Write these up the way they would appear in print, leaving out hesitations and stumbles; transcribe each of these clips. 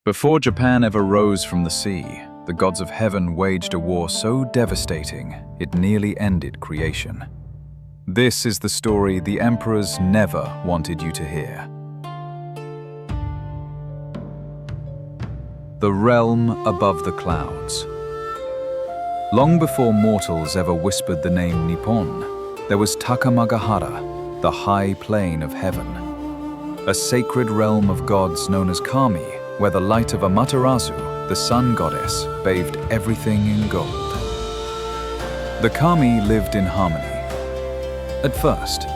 Before Japan ever rose from the sea, the gods of heaven waged a war so devastating it nearly ended creation. This is the story the emperors never wanted you to hear. The realm above the clouds. Long before mortals ever whispered the name Nippon, there was Takamagahara, the high plane of heaven. A sacred realm of gods known as Kami, where the light of Amaterasu, the sun goddess, bathed everything in gold. The Kami lived in harmony. At first.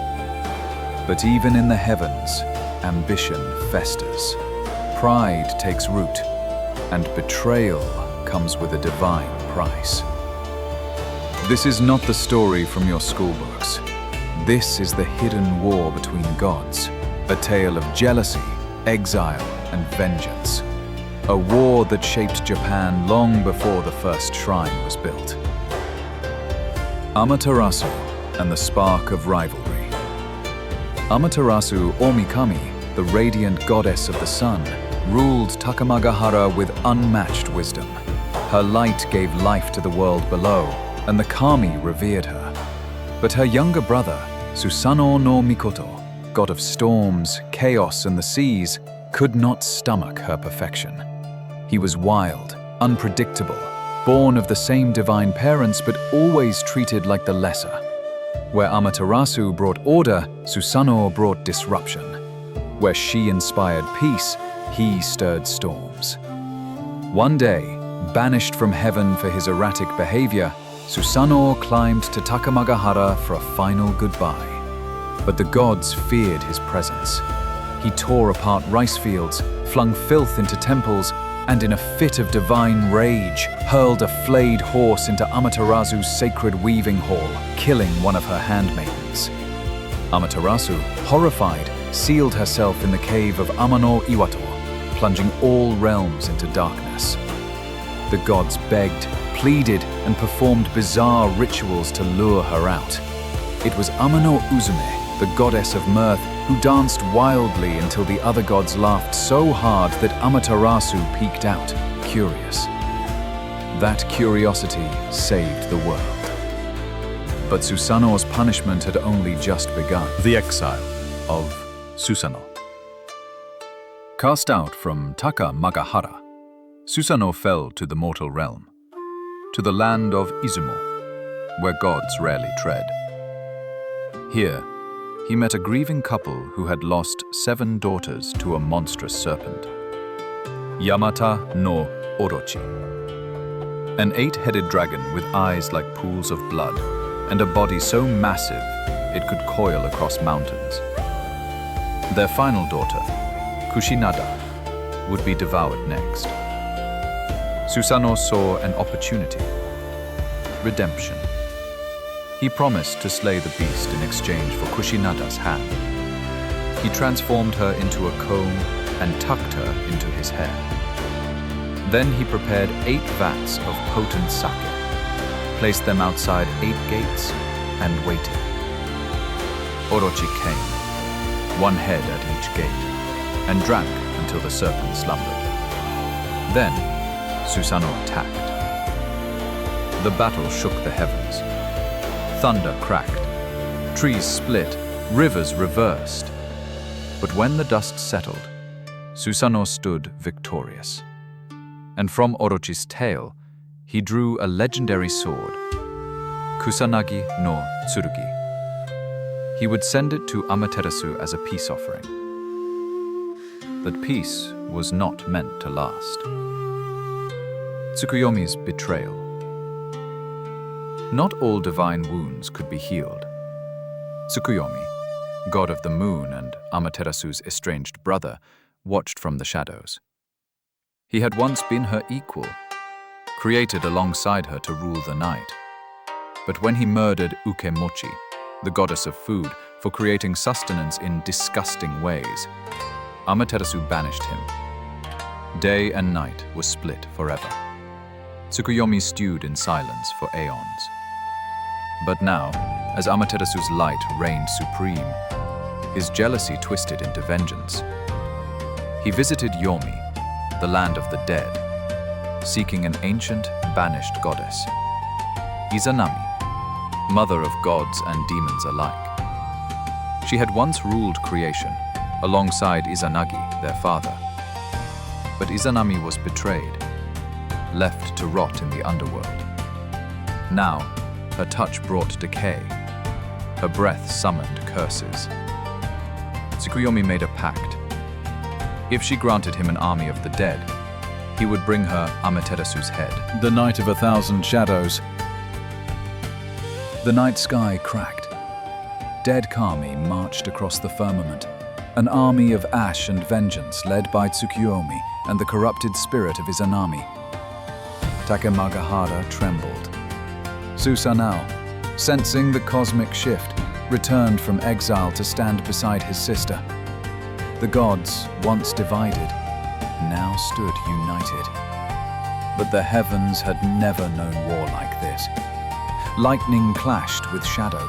But even in the heavens, ambition festers. Pride takes root, and betrayal comes with a divine price. This is not the story from your schoolbooks. This is the hidden war between gods, a tale of jealousy, exile, and vengeance. A war that shaped Japan long before the first shrine was built. Amaterasu and the spark of rivalry. Amaterasu, or Mikami, the radiant goddess of the sun, ruled Takamagahara with unmatched wisdom. Her light gave life to the world below, and the Kami revered her. But her younger brother, Susanoo no Mikoto, god of storms, chaos, and the seas, could not stomach her perfection. He was wild, unpredictable, born of the same divine parents but always treated like the lesser. Where Amaterasu brought order, Susanoo brought disruption. Where she inspired peace, he stirred storms. One day, banished from heaven for his erratic behavior, Susanoo climbed to Takamagahara for a final goodbye. But the gods feared his presence. He tore apart rice fields, flung filth into temples, and in a fit of divine rage, hurled a flayed horse into Amaterasu's sacred weaving hall, killing one of her handmaidens. Amaterasu, horrified, sealed herself in the cave of Amano Iwato, plunging all realms into darkness. The gods begged, pleaded, and performed bizarre rituals to lure her out. It was Amano Uzume, the goddess of mirth, who danced wildly until the other gods laughed so hard that Amaterasu peeked out, curious. That curiosity saved the world. But Susanoo's punishment had only just begun. The exile of Susanoo. Cast out from Takamagahara, Susanoo fell to the mortal realm, to the land of Izumo, where gods rarely tread. Here, he met a grieving couple who had lost 7 daughters to a monstrous serpent. Yamata no Orochi. An 8-headed dragon with eyes like pools of blood and a body so massive it could coil across mountains. Their final daughter, Kushinada, would be devoured next. Susanoo saw an opportunity. Redemption. He promised to slay the beast in exchange for Kushinada's hand. He transformed her into a comb and tucked her into his hair. Then he prepared 8 vats of potent sake, placed them outside 8 gates, and waited. Orochi came, one head at each gate, and drank until the serpent slumbered. Then Susanoo attacked. The battle shook the heavens. Thunder cracked, trees split, rivers reversed. But when the dust settled, Susanoo stood victorious. And from Orochi's tail, he drew a legendary sword, Kusanagi no Tsurugi. He would send it to Amaterasu as a peace offering. But peace was not meant to last. Tsukuyomi's betrayal. Not all divine wounds could be healed. Tsukuyomi, god of the moon and Amaterasu's estranged brother, watched from the shadows. He had once been her equal, created alongside her to rule the night. But when he murdered Ukemochi, the goddess of food, for creating sustenance in disgusting ways, Amaterasu banished him. Day and night were split forever. Tsukuyomi stewed in silence for aeons. But now, as Amaterasu's light reigned supreme, his jealousy twisted into vengeance. He visited Yomi, the land of the dead, seeking an ancient, banished goddess. Izanami, mother of gods and demons alike. She had once ruled creation, alongside Izanagi, their father. But Izanami was betrayed, left to rot in the underworld. Now, her touch brought decay. Her breath summoned curses. Tsukuyomi made a pact. If she granted him an army of the dead, he would bring her Amaterasu's head. The night of 1,000 shadows. The night sky cracked. Dead kami marched across the firmament, an army of ash and vengeance led by Tsukuyomi and the corrupted spirit of Izanami. Takamagahara trembled. Susanoo, sensing the cosmic shift, returned from exile to stand beside his sister. The gods, once divided, now stood united. But the heavens had never known war like this. Lightning clashed with shadow.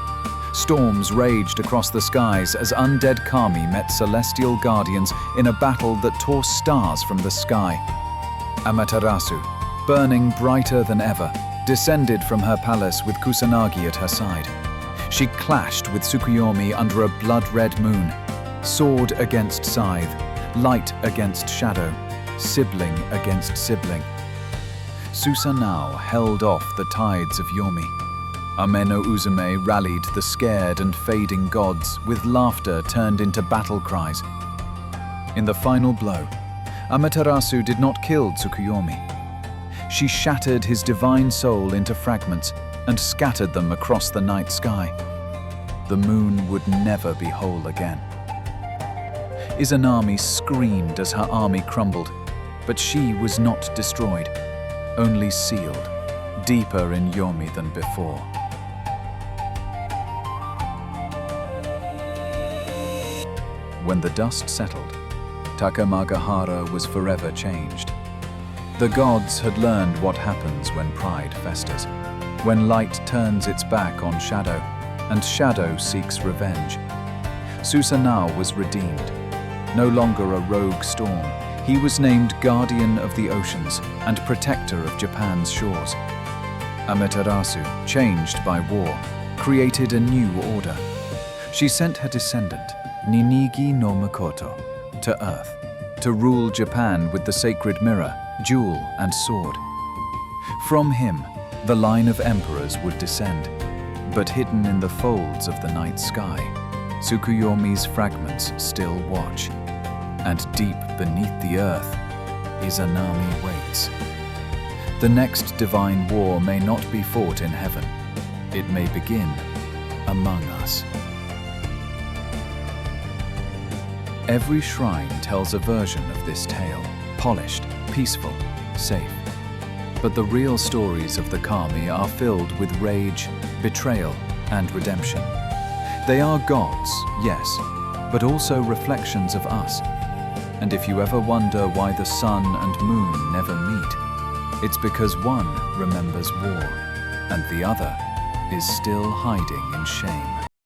Storms raged across the skies as undead kami met celestial guardians in a battle that tore stars from the sky. Amaterasu, burning brighter than ever, descended from her palace with Kusanagi at her side. She clashed with Tsukuyomi under a blood-red moon, sword against scythe, light against shadow, sibling against sibling. Susanoo held off the tides of Yomi. Ameno Uzume rallied the scared and fading gods with laughter turned into battle cries. In the final blow, Amaterasu did not kill Tsukuyomi. She shattered his divine soul into fragments and scattered them across the night sky. The moon would never be whole again. Izanami screamed as her army crumbled, but she was not destroyed, only sealed, deeper in Yomi than before. When the dust settled, Takamagahara was forever changed. The gods had learned what happens when pride festers, when light turns its back on shadow, and shadow seeks revenge. Susanoo was redeemed. No longer a rogue storm, he was named Guardian of the Oceans and Protector of Japan's shores. Amaterasu, changed by war, created a new order. She sent her descendant, Ninigi no Makoto, to Earth, to rule Japan with the sacred mirror, jewel, and sword. From him, the line of emperors would descend, but hidden in the folds of the night sky, Tsukuyomi's fragments still watch, and deep beneath the earth, Izanami waits. The next divine war may not be fought in heaven. It may begin among us. Every shrine tells a version of this tale, polished, peaceful, safe. But the real stories of the kami are filled with rage, betrayal, and redemption. They are gods, yes, but also reflections of us. And if you ever wonder why the sun and moon never meet, it's because one remembers war, and the other is still hiding in shame.